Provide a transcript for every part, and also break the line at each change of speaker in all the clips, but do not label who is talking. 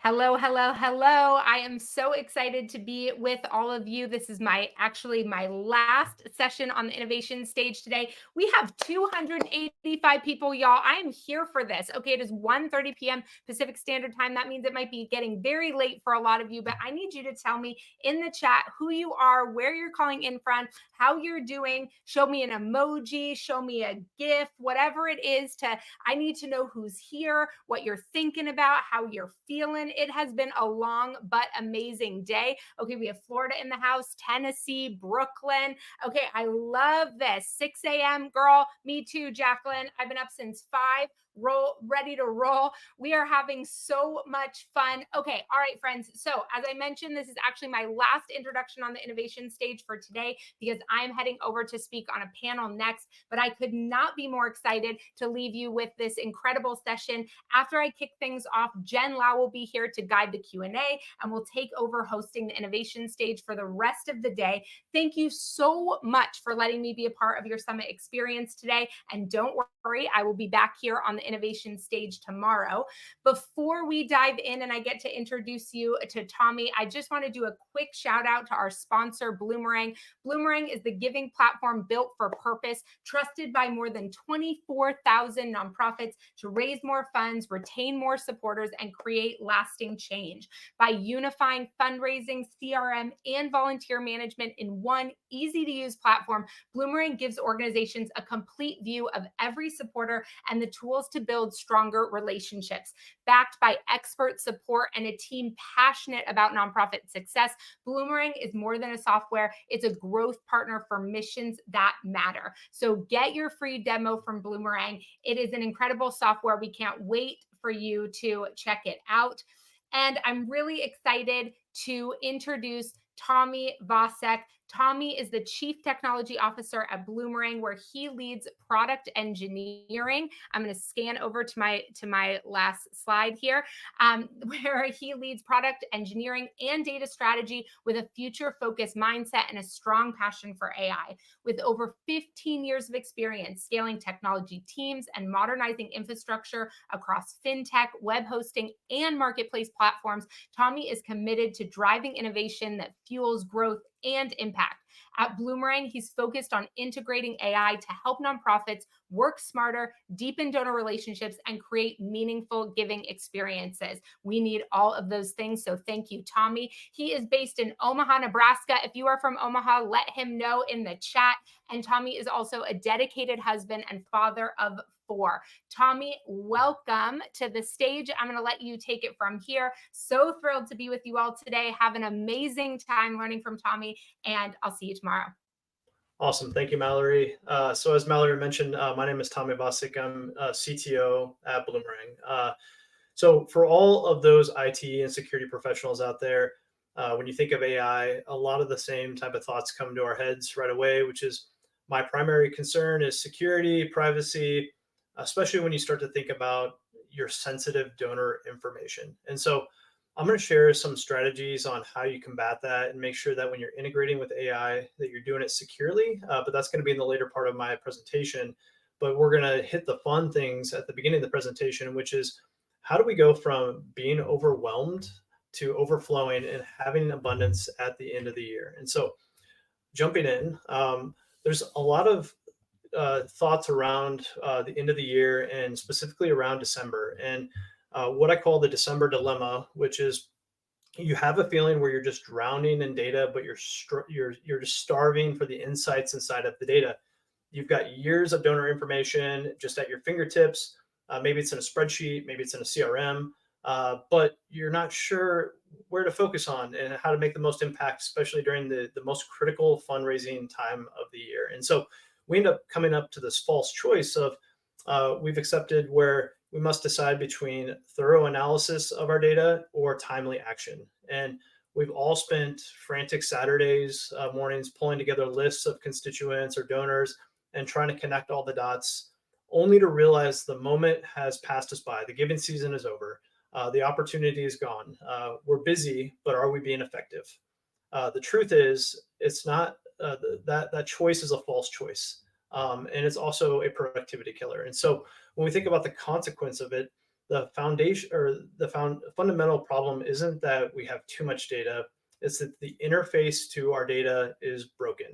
Hello, hello, hello. I am so excited to be with all of you. This is my last session on the innovation stage today. We have 285 people, y'all. I am here for this. Okay, it is 1:30 p.m. Pacific Standard Time. That means it might be getting very late for a lot of you, but I need you to tell me in the chat who you are, where you're calling in from, how you're doing. Show me an emoji, show me a GIF, whatever it is to I need to know who's here, what you're thinking about, how you're feeling. It has been a long but amazing day. Okay, we have Florida in the house, Tennessee, Brooklyn. Okay, I love this. 6 a.m. girl. Me too, Jacqueline. I've been up since 5. Ready to roll. We are having so much fun. Okay, all right, friends. So, as I mentioned, this is actually my last introduction on the innovation stage for today because I'm heading over to speak on a panel next. But I could not be more excited to leave you with this incredible session. After I kick things off, Jen Lau will be here to guide the Q&A and will take over hosting the innovation stage for the rest of the day. Thank you so much for letting me be a part of your summit experience today. And don't worry, I will be back here on the innovation stage tomorrow. Before we dive in and I get to introduce you to Tommy, I just want to do a quick shout out to our sponsor, Bloomerang. Bloomerang is the giving platform built for purpose, trusted by more than 24,000 nonprofits to raise more funds, retain more supporters, and create lasting change. By unifying fundraising, CRM, and volunteer management in one easy to use platform, Bloomerang gives organizations a complete view of every supporter and the tools to build stronger relationships. Backed by expert support and a team passionate about nonprofit success, Bloomerang is more than a software, it's a growth partner for missions that matter. So get your free demo from Bloomerang. It is an incredible software. We can't wait for you to check it out. And I'm really excited to introduce Tommy Vacek. Tommy is the Chief Technology Officer at Bloomerang, where he leads product engineering. I'm going to scan over to my last slide here, where he leads product engineering and data strategy with a future-focused mindset and a strong passion for AI. With over 15 years of experience scaling technology teams and modernizing infrastructure across fintech, web hosting, and marketplace platforms, Tommy is committed to driving innovation that fuels growth and impact. At Bloomerang, he's focused on integrating AI to help nonprofits work smarter, deepen donor relationships, and create meaningful giving experiences. We need all of those things. So thank you, Tommy. He is based in Omaha, Nebraska. If you are from Omaha, let him know in the chat. And Tommy is also a dedicated husband and father of 4. Tommy, welcome to the stage. I'm going to let you take it from here. So thrilled to be with you all today. Have an amazing time learning from Tommy, and I'll see you tomorrow.
Awesome. Thank you, Mallory. So as Mallory mentioned, my name is Tommy Vacek. I'm CTO at Bloomerang. So for all of those IT and security professionals out there, when you think of AI, a lot of the same type of thoughts come to our heads right away, which is my primary concern is security, privacy, especially when you start to think about your sensitive donor information. And so I'm going to share some strategies on how you combat that and make sure that when you're integrating with AI that you're doing it securely. But that's going to be in the later part of my presentation. But we're going to hit the fun things at the beginning of the presentation, which is how do we go from being overwhelmed to overflowing and having an abundance at the end of the year? And so jumping in, there's a lot of thoughts around the end of the year and specifically around December. And what I call the December dilemma, which is you have a feeling where you're just drowning in data, but you're just starving for the insights inside of the data. You've got years of donor information just at your fingertips. Maybe it's in a spreadsheet, maybe it's in a CRM, but you're not sure where to focus on and how to make the most impact, especially during the most critical fundraising time of the year. And so we end up coming up to this false choice of we've accepted where we must decide between thorough analysis of our data or timely action. And we've all spent frantic Saturdays, mornings, pulling together lists of constituents or donors and trying to connect all the dots, only to realize the moment has passed us by. The giving season is over. The opportunity is gone. We're busy, but are we being effective? The truth is, it's not that choice is a false choice. And it's also a productivity killer. And so when we think about the consequence of it, the foundation or fundamental problem isn't that we have too much data, it's that the interface to our data is broken.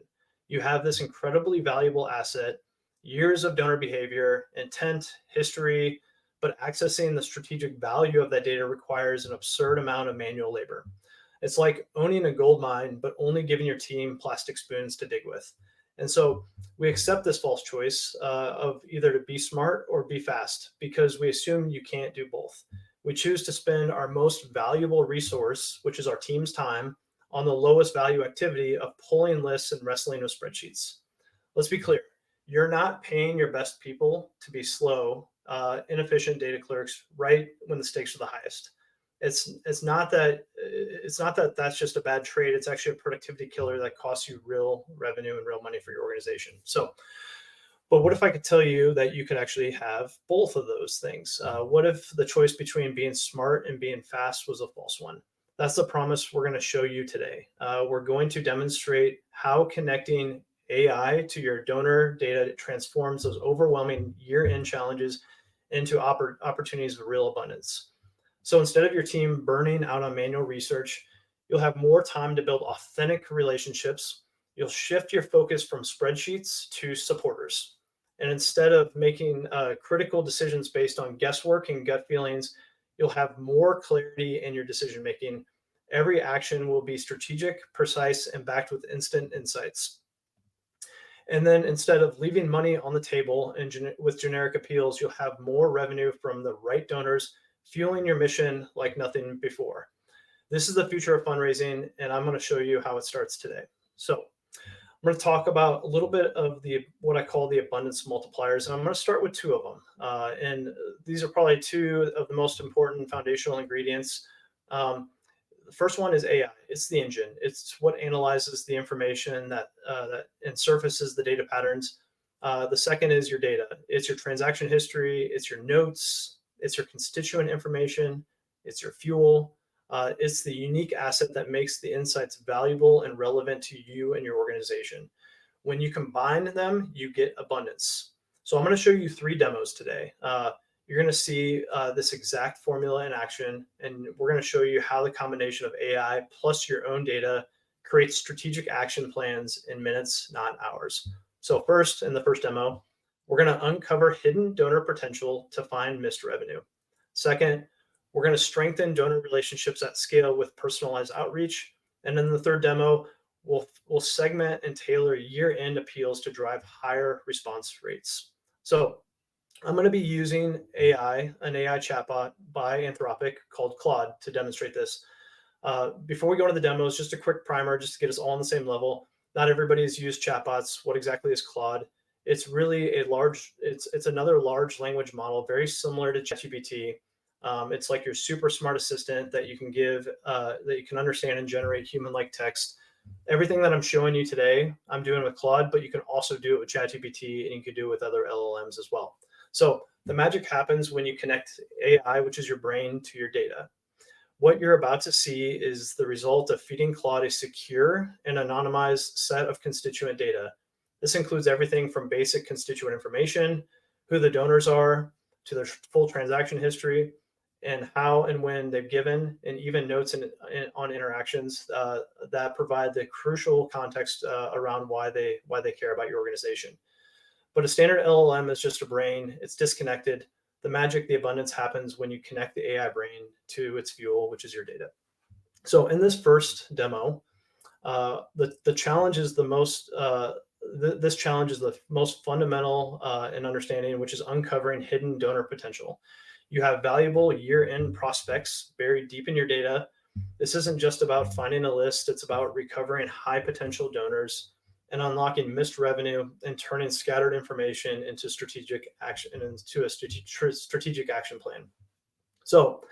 You have this incredibly valuable asset, years of donor behavior, intent, history, but accessing the strategic value of that data requires an absurd amount of manual labor. It's like owning a gold mine, but only giving your team plastic spoons to dig with. And so we accept this false choice of either to be smart or be fast because we assume you can't do both. We choose to spend our most valuable resource, which is our team's time, on the lowest value activity of pulling lists and wrestling with spreadsheets. Let's be clear. You're not paying your best people to be slow, inefficient data clerks right when the stakes are the highest. It's not that that's just a bad trade. It's actually a productivity killer that costs you real revenue and real money for your organization. So, but what if I could tell you that you could actually have both of those things? What if the choice between being smart and being fast was a false one? That's the promise we're going to show you today. We're going to demonstrate how connecting AI to your donor data transforms those overwhelming year-end challenges into opportunities of real abundance. So instead of your team burning out on manual research, you'll have more time to build authentic relationships. You'll shift your focus from spreadsheets to supporters. And instead of making critical decisions based on guesswork and gut feelings, you'll have more clarity in your decision making. Every action will be strategic, precise, and backed with instant insights. And then instead of leaving money on the table and with generic appeals, you'll have more revenue from the right donors, fueling your mission like nothing before. This is the future of fundraising, and I'm going to show you how it starts today. So I'm going to talk about a little bit of what I call the abundance multipliers, and I'm going to start with two of them. And these are probably two of the most important foundational ingredients. The first one is AI. It's the engine. It's what analyzes the information and surfaces the data patterns. The second is your data. It's your transaction history. It's your notes. It's your constituent information. It's your fuel. It's the unique asset that makes the insights valuable and relevant to you and your organization. When you combine them, you get abundance. So I'm going to show you 3 demos today. You're going to see this exact formula in action, and we're going to show you how the combination of AI plus your own data creates strategic action plans in minutes, not hours. So first, in the first demo, we're going to uncover hidden donor potential to find missed revenue. Second, we're going to strengthen donor relationships at scale with personalized outreach. And then the third demo, we'll segment and tailor year-end appeals to drive higher response rates. So I'm going to be using an AI chatbot by Anthropic called Claude to demonstrate this. Before we go into the demos, just a quick primer, just to get us all on the same level. Not everybody has used chatbots. What exactly is Claude? It's really it's another large language model, very similar to ChatGPT. It's like your super smart assistant that you can understand and generate human-like text. Everything that I'm showing you today, I'm doing with Claude, but you can also do it with ChatGPT and you can do it with other LLMs as well. So the magic happens when you connect AI, which is your brain, to your data. What you're about to see is the result of feeding Claude a secure and anonymized set of constituent data. This includes everything from basic constituent information, who the donors are, to their full transaction history, and how and when they've given, and even notes on interactions that provide the crucial context around why they care about your organization. But a standard LLM is just a brain. It's disconnected. The magic, the abundance happens when you connect the AI brain to its fuel, which is your data. So in this first demo, the challenge is this challenge is the most fundamental in understanding, which is uncovering hidden donor potential. You have valuable year-end prospects buried deep in your data. This isn't just about finding a list. It's about recovering high potential donors and unlocking missed revenue and turning scattered information into strategic action and into a strategic action plan. So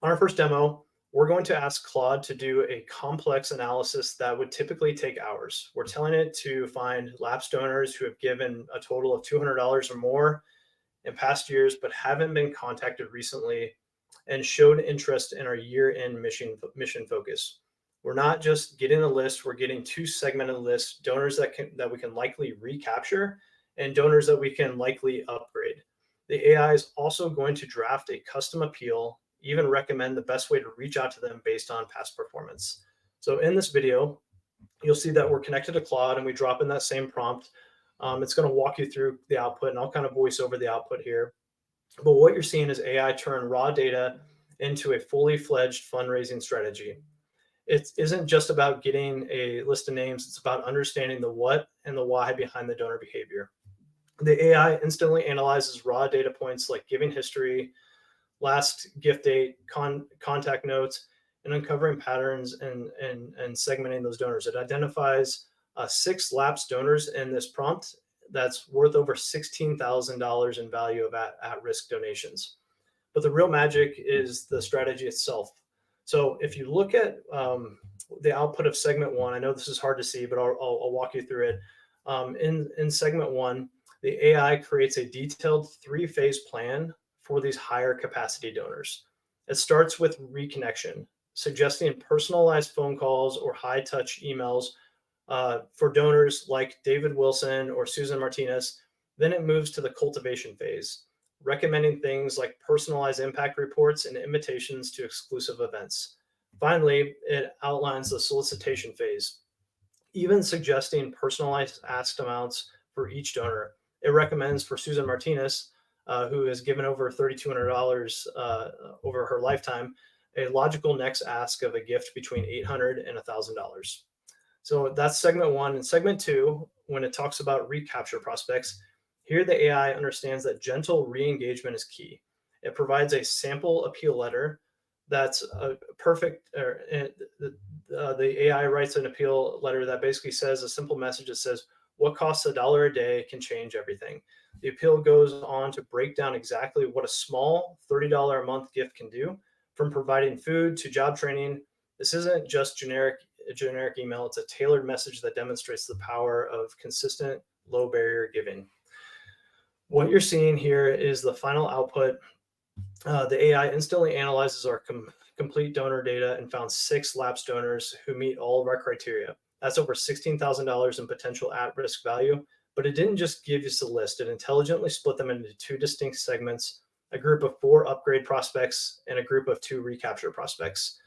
on our first demo, we're going to ask Claude to do a complex analysis that would typically take hours. We're telling it to find lapsed donors who have given a total of $200 or more in past years, but haven't been contacted recently and showed interest in our year-end mission focus. We're not just getting a list, we're getting 2 segmented lists, donors that we can likely recapture and donors that we can likely upgrade. The AI is also going to draft a custom appeal, even recommend the best way to reach out to them based on past performance. So in this video, you'll see that we're connected to Claude and we drop in that same prompt. It's going to walk you through the output, and I'll kind of voice over the output here. But what you're seeing is AI turn raw data into a fully fledged fundraising strategy. It isn't just about getting a list of names, it's about understanding the what and the why behind the donor behavior. The AI instantly analyzes raw data points like giving history, last gift date, contact notes, and uncovering patterns and segmenting those donors. It identifies 6 lapsed donors in this prompt that's worth over $16,000 in value of at-risk donations. But the real magic is the strategy itself. So if you look at the output of segment 1, I know this is hard to see, but I'll walk you through it. In segment 1, the AI creates a detailed 3-phase plan for these higher capacity donors. It starts with reconnection, suggesting personalized phone calls or high touch emails for donors like David Wilson or Susan Martinez. Then it moves to the cultivation phase, recommending things like personalized impact reports and invitations to exclusive events. Finally, it outlines the solicitation phase, even suggesting personalized asked amounts for each donor. It recommends for Susan Martinez, who has given over $3,200 over her lifetime, a logical next ask of a gift between $800 and $1,000. So that's segment 1. And segment 2, when it talks about recapture prospects, here the AI understands that gentle re-engagement is key. It provides a sample appeal letter that's perfect. The AI writes an appeal letter that basically says a simple message that says, what costs $1 a day can change everything. The appeal goes on to break down exactly what a small $30 a month gift can do, from providing food to job training. This isn't just a generic email, it's a tailored message that demonstrates the power of consistent, low barrier giving. What you're seeing here is the final output. The AI instantly analyzes our complete donor data and found 6 lapsed donors who meet all of our criteria. That's over $16,000 in potential at-risk value, but it didn't just give us a list. It intelligently split them into 2 distinct segments, a group of 4 upgrade prospects and a group of 2 recapture prospects.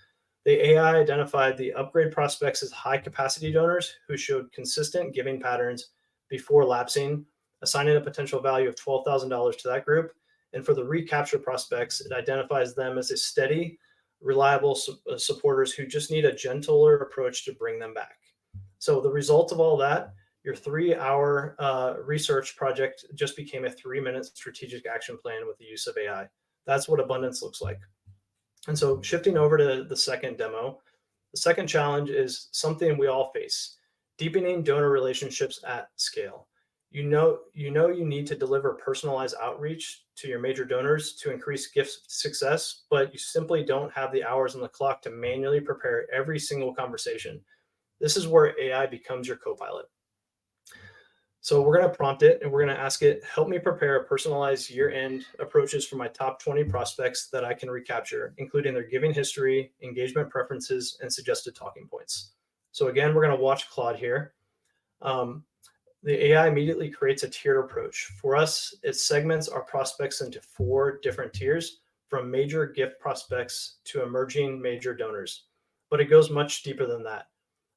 The AI identified the upgrade prospects as high capacity donors who showed consistent giving patterns before lapsing, assigning a potential value of $12,000 to that group. And for the recapture prospects, it identifies them as a steady, reliable supporters who just need a gentler approach to bring them back. So the result of all that, your 3-hour research project just became a 3-minute strategic action plan with the use of AI. That's what abundance looks like. And so shifting over to the second demo, the second challenge is something we all face: deepening donor relationships at scale. You know you need to deliver personalized outreach to your major donors to increase gift success, but you simply don't have the hours on the clock to manually prepare every single conversation. This is where AI becomes your co-pilot. So we're going to prompt it and we're going to ask it, help me prepare personalized year-end approaches for my top 20 prospects that I can recapture, including their giving history, engagement preferences, and suggested talking points. So again, we're going to watch Claude here. The AI immediately creates a tiered approach. For us, it segments our prospects into 4 different tiers, from major gift prospects to emerging major donors. But it goes much deeper than that.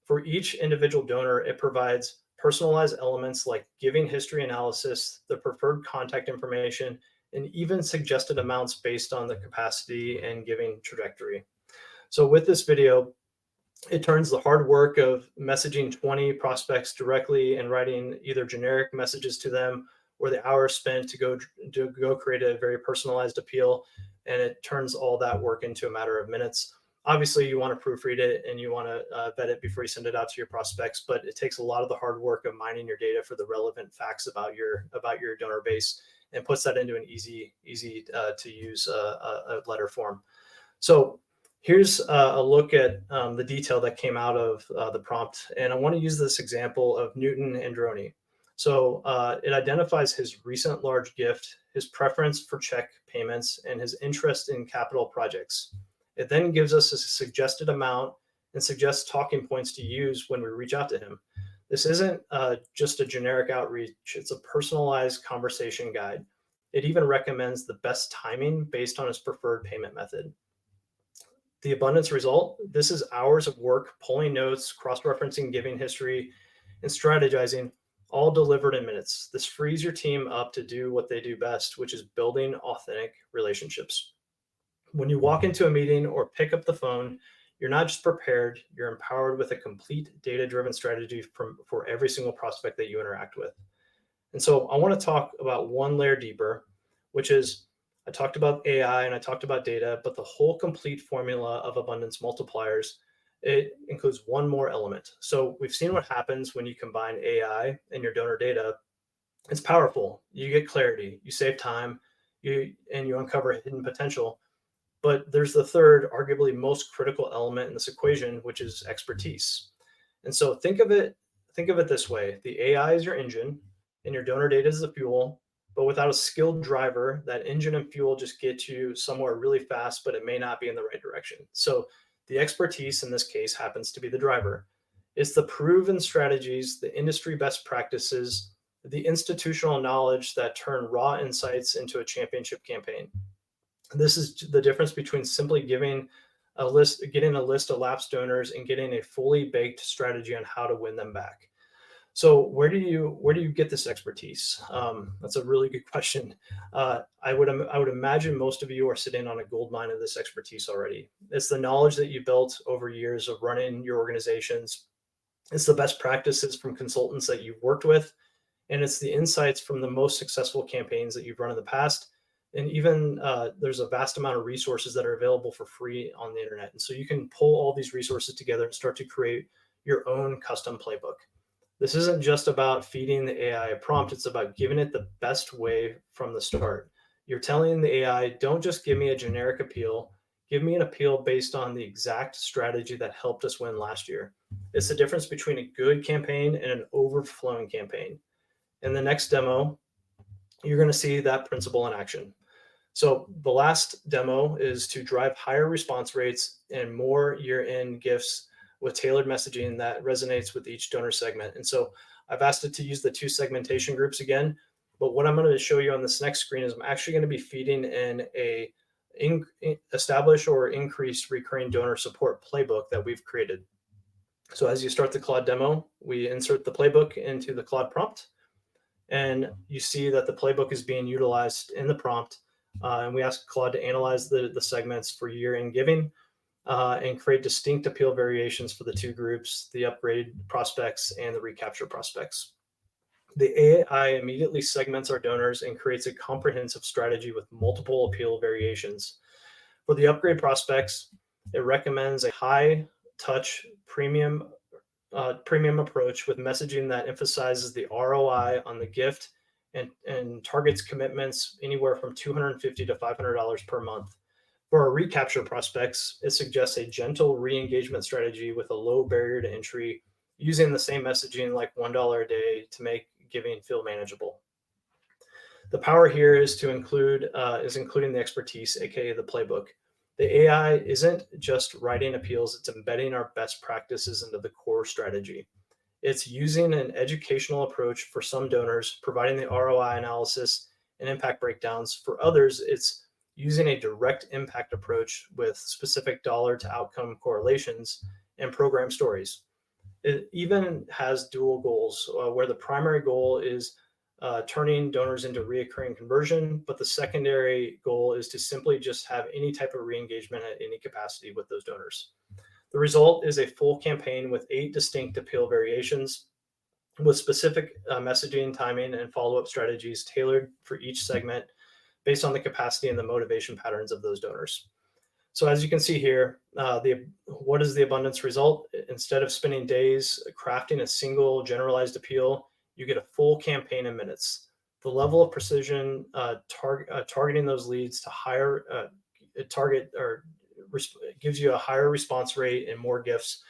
For each individual donor, it provides personalized elements like giving history analysis, the preferred contact information, and even suggested amounts based on the capacity and giving trajectory. So with this video, it turns the hard work of messaging 20 prospects directly and writing either generic messages to them, or the hours spent to go create a very personalized appeal, and it turns all that work into a matter of minutes. Obviously, you want to proofread it and you want to vet it before you send it out to your prospects, but it takes a lot of the hard work of mining your data for the relevant facts about your donor base, and puts that into an easy to use a letter form. So here's a look at the detail that came out of the prompt, and I want to use this example of Newton Androni. So it identifies his recent large gift, his preference for check payments, and his interest in capital projects. It then gives us a suggested amount and suggests talking points to use when we reach out to him. This isn't just a generic outreach, it's a personalized conversation guide. It even recommends the best timing based on its preferred payment method. The abundance result, this is hours of work, pulling notes, cross-referencing giving history, and strategizing, all delivered in minutes. This frees your team up to do what they do best, which is building authentic relationships. When you walk into a meeting or pick up the phone, you're not just prepared, you're empowered with a complete data-driven strategy for every single prospect that you interact with. And so I want to talk about one layer deeper, which is I talked about AI and I talked about data, but the whole complete formula of abundance multipliers, it includes one more element. So we've seen what happens when you combine AI and your donor data. It's powerful. You get clarity, you save time, you uncover hidden potential. But there's the third, arguably most critical element in this equation, which is expertise. And so think of it this way. The AI is your engine and your donor data is the fuel. But without a skilled driver, that engine and fuel just get you somewhere really fast, but it may not be in the right direction. So the expertise in this case happens to be the driver. It's the proven strategies, the industry best practices, the institutional knowledge that turn raw insights into a championship campaign. This is the difference between simply getting a list of lapsed donors and getting a fully baked strategy on how to win them back. So where do you get this expertise? That's a really good question. I would imagine most of you are sitting on a gold mine of this expertise already. It's the knowledge that you built over years of running your organizations. It's the best practices from consultants that you've worked with, and it's the insights from the most successful campaigns that you've run in the past. And even there's a vast amount of resources that are available for free on the internet. And so you can pull all these resources together and start to create your own custom playbook. This isn't just about feeding the AI a prompt, it's about giving it the best way from the start. You're telling the AI, don't just give me a generic appeal, give me an appeal based on the exact strategy that helped us win last year. It's the difference between a good campaign and an overflowing campaign. In the next demo, you're going to see that principle in action. So the last demo is to drive higher response rates and more year-end gifts with tailored messaging that resonates with each donor segment. And so I've asked it to use the two segmentation groups again, but what I'm going to show you on this next screen is I'm actually going to be feeding in establish or increase recurring donor support playbook that we've created. So as you start the Claude demo, we insert the playbook into the Claude prompt, and you see that the playbook is being utilized in the prompt. And we ask Claude to analyze the segments for year-end giving and create distinct appeal variations for the two groups, the upgrade prospects and the recapture prospects. The AI immediately segments our donors and creates a comprehensive strategy with multiple appeal variations. For the upgrade prospects, it recommends a high touch premium approach with messaging that emphasizes the ROI on the gift and targets commitments anywhere from $250 to $500 per month. For our recapture prospects, it suggests a gentle re-engagement strategy with a low barrier to entry, using the same messaging like $1 a day to make giving feel manageable. The power here is including the expertise, aka the playbook. The AI isn't just writing appeals, it's embedding our best practices into the core strategy. It's using an educational approach for some donors, providing the ROI analysis and impact breakdowns. For others, it's using a direct impact approach with specific dollar to outcome correlations and program stories. It even has dual goals, where the primary goal is turning donors into reoccurring conversion, but the secondary goal is to simply just have any type of re-engagement at any capacity with those donors. The result is a full campaign with 8 distinct appeal variations with specific messaging, timing, and follow-up strategies tailored for each segment based on the capacity and the motivation patterns of those donors. So as you can see here, what is the abundance result? Instead of spending days crafting a single generalized appeal, you get a full campaign in minutes. The level of precision targeting those leads to higher gives you a higher response rate and more gifts.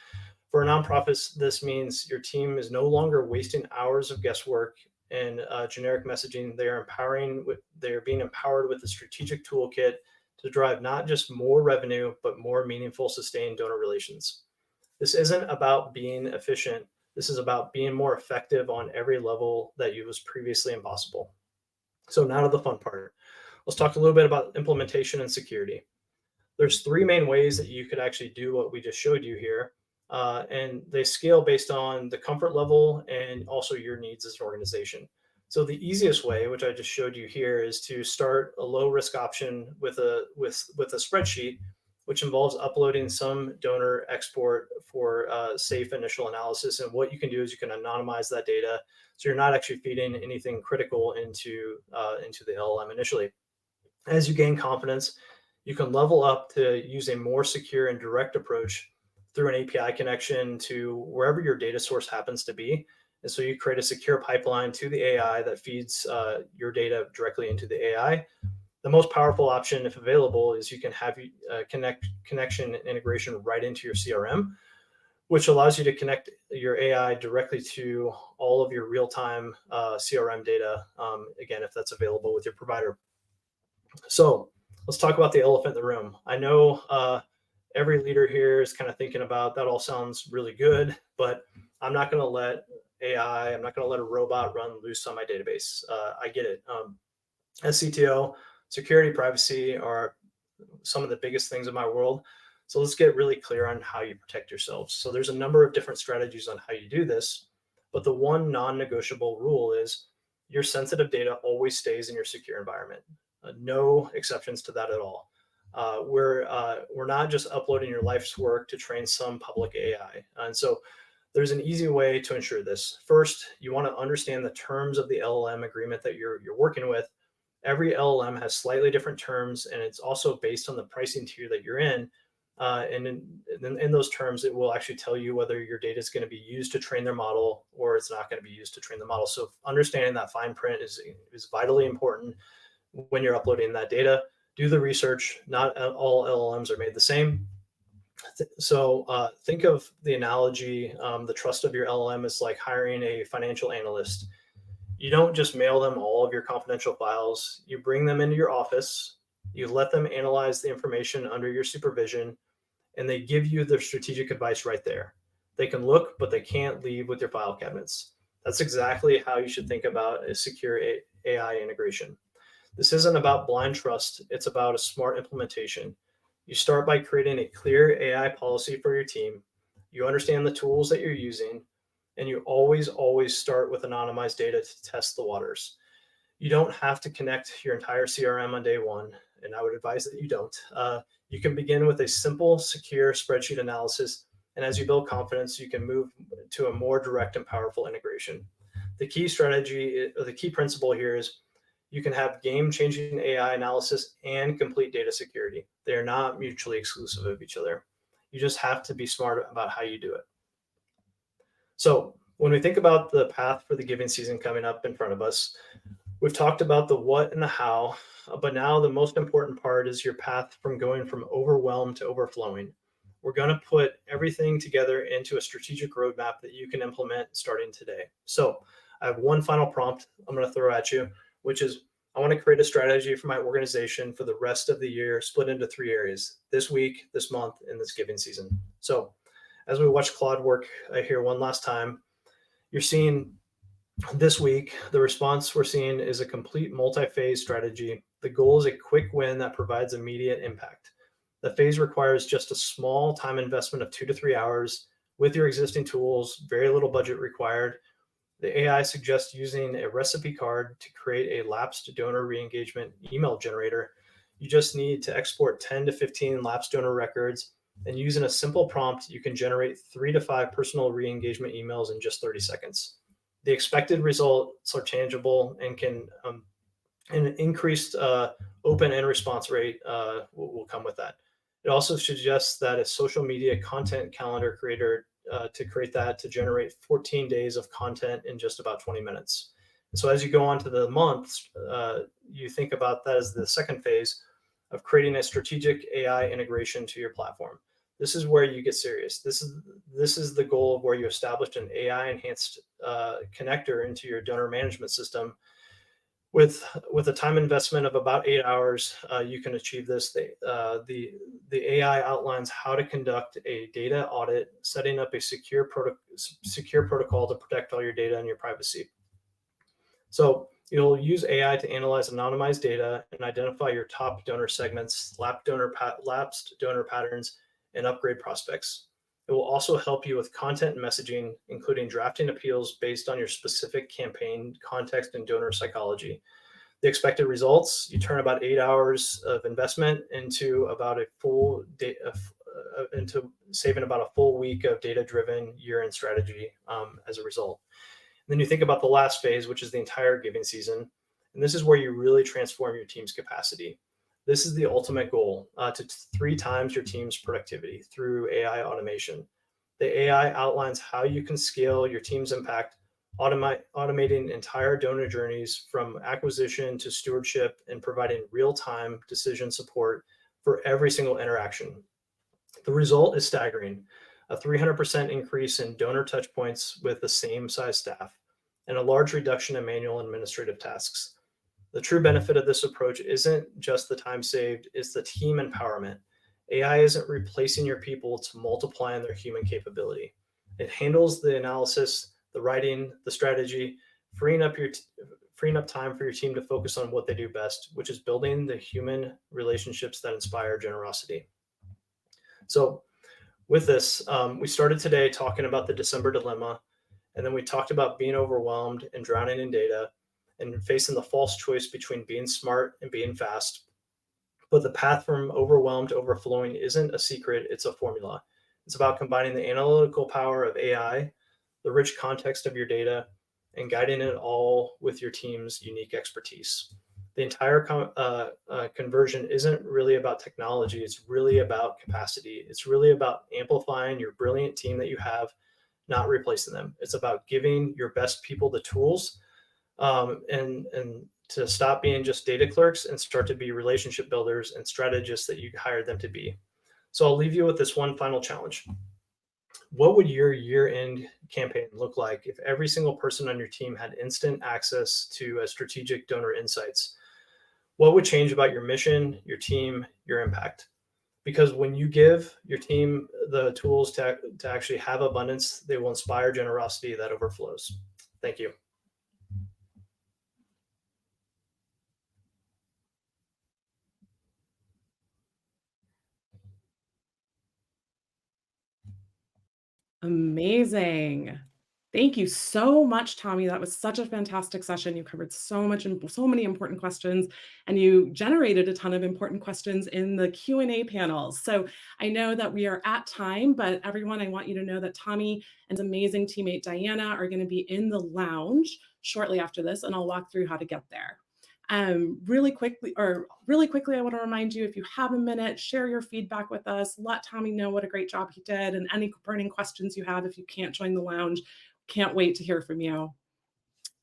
For nonprofits, this means your team is no longer wasting hours of guesswork and generic messaging. They are being empowered with a strategic toolkit to drive not just more revenue, but more meaningful, sustained donor relations. This isn't about being efficient. This is about being more effective on every level that was previously impossible. So now to the fun part. Let's talk a little bit about implementation and security. There's three main ways that you could actually do what we just showed you here. And they scale based on the comfort level and also your needs as an organization. So the easiest way, which I just showed you here, is to start a low risk option with a spreadsheet, which involves uploading some donor export for safe initial analysis. And what you can do is you can anonymize that data, so you're not actually feeding anything critical into the LLM initially. As you gain confidence, you can level up to use a more secure and direct approach through an API connection to wherever your data source happens to be. And so you create a secure pipeline to the AI that feeds your data directly into the AI. The most powerful option, if available, is you can have connection and integration right into your CRM, which allows you to connect your AI directly to all of your real-time CRM data, again, if that's available with your provider. So let's talk about the elephant in the room. I know every leader here is kind of thinking about that all sounds really good, but I'm not going to let I'm not going to let a robot run loose on my database. I get it. As CTO, security, privacy are some of the biggest things in my world. So let's get really clear on how you protect yourselves. So there's a number of different strategies on how you do this, but the one non-negotiable rule is your sensitive data always stays in your secure environment. No exceptions to that at all. We're not just uploading your life's work to train some public AI. And so there's an easy way to ensure this. First, you want to understand the terms of the LLM agreement that you're working with. Every LLM has slightly different terms, and it's also based on the pricing tier that you're in. And in those terms, it will actually tell you whether your data is going to be used to train their model or it's not going to be used to train the model. So understanding that fine print is vitally important when you're uploading that data. Do the research. Not all LLMs are made the same. So think of the analogy, the trust of your LLM is like hiring a financial analyst. You don't just mail them all of your confidential files. You bring them into your office, you let them analyze the information under your supervision, and they give you their strategic advice right there. They can look, but they can't leave with your file cabinets. That's exactly how you should think about a secure AI integration. This isn't about blind trust, it's about a smart implementation. You start by creating a clear AI policy for your team. You understand the tools that you're using, and you always start with anonymized data to test the waters. You don't have to connect your entire CRM on day one, and I would advise that you don't. You can begin with a simple, secure spreadsheet analysis, and as you build confidence, you can move to a more direct and powerful integration. The key strategy, or the key principle here is you can have game-changing AI analysis and complete data security. They are not mutually exclusive of each other. You just have to be smart about how you do it. So when we think about the path for the giving season coming up in front of us, we've talked about the what and the how, but now the most important part is your path from going from overwhelmed to overflowing. We're going to put everything together into a strategic roadmap that you can implement starting today. So I have one final prompt I'm going to throw at you, which is I want to create a strategy for my organization for the rest of the year, split into three areas: this week, this month, and this giving season. So as we watch Claude work here one last time, you're seeing this week, the response we're seeing is a complete multi-phase strategy. The goal is a quick win that provides immediate impact. The phase requires just a small time investment of 2 to 3 hours with your existing tools, very little budget required. The AI suggests using a recipe card to create a lapsed donor re-engagement email generator. You just need to export 10 to 15 lapsed donor records, and using a simple prompt, you can generate 3 to 5 personal re-engagement emails in just 30 seconds. The expected results are tangible and can an increased open and response rate will come with that. It also suggests that a social media content calendar creator to create that to generate 14 days of content in just about 20 minutes. And so as you go on to the months, you think about that as the second phase of creating a strategic AI integration to your platform. This is where you get serious. This is the goal of where you established an AI enhanced connector into your donor management system. With a time investment of about 8 hours, you can achieve this. The AI outlines how to conduct a data audit, setting up a secure protocol to protect all your data and your privacy. So You'll use AI to analyze anonymized data and identify your top donor segments, lapsed donor patterns, and upgrade prospects. It will also help you with content and messaging, including drafting appeals based on your specific campaign context and donor psychology. The expected results: you turn about 8 hours of investment into about a full day into saving about a full week of data-driven year-end strategy as a result. Then you think about the last phase, which is the entire giving season. And this is where you really transform your team's capacity. This is the ultimate goal, to 3 times your team's productivity through AI automation. The AI outlines how you can scale your team's impact, automating entire donor journeys from acquisition to stewardship and providing real-time decision support for every single interaction. The result is staggering: a 300% increase in donor touchpoints with the same size staff, and a large reduction in manual administrative tasks. The true benefit of this approach isn't just the time saved, it's the team empowerment. AI isn't replacing your people, it's multiplying their human capability. It handles the analysis, the writing, the strategy, freeing up time for your team to focus on what they do best, which is building the human relationships that inspire generosity. So with this, we started today talking about the December dilemma, and then we talked about being overwhelmed and drowning in data and facing the false choice between being smart and being fast. But the path from overwhelmed to overflowing isn't a secret, it's a formula. It's about combining the analytical power of AI, the rich context of your data, and guiding it all with your team's unique expertise. The entire conversion isn't really about technology, it's really about capacity. It's really about amplifying your brilliant team that you have, not replacing them. It's about giving your best people the tools, and to stop being just data clerks and start to be relationship builders and strategists that you hired them to be. So I'll leave you with this one final challenge. What would your year-end campaign look like if every single person on your team had instant access to strategic donor insights? What would change about your mission, your team, your impact? Because when you give your team the tools to actually have abundance, they will inspire generosity that overflows. Thank you.
Amazing. Thank you so much, Tommy. That was such a fantastic session. You covered so much and so many important questions, and you generated a ton of important questions in the Q&A panels. So I know that we are at time, but everyone, I want you to know that Tommy and his amazing teammate Diana are going to be in the lounge shortly after this, and I'll walk through how to get there. Really quickly, I want to remind you, if you have a minute, share your feedback with us. Let Tommy know what a great job he did, and any burning questions you have if you can't join the lounge. Can't wait to hear from you.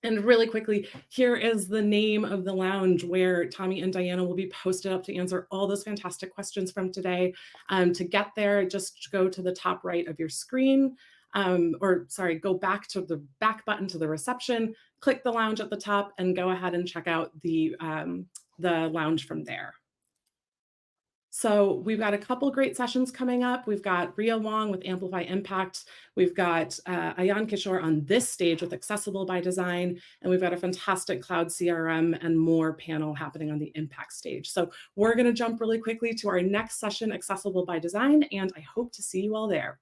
And really quickly, here is the name of the lounge where Tommy and Diana will be posted up to answer all those fantastic questions from today. To get there, just go to the top right of your screen, go back to the back button to the reception, click the lounge at the top, and go ahead and check out the lounge from there. So we've got a couple great sessions coming up. We've got Ria Wong with Amplify Impact. We've got Ayan Kishore on this stage with Accessible by Design. And we've got a fantastic cloud CRM and more panel happening on the Impact stage. So we're going to jump really quickly to our next session, Accessible by Design, and I hope to see you all there.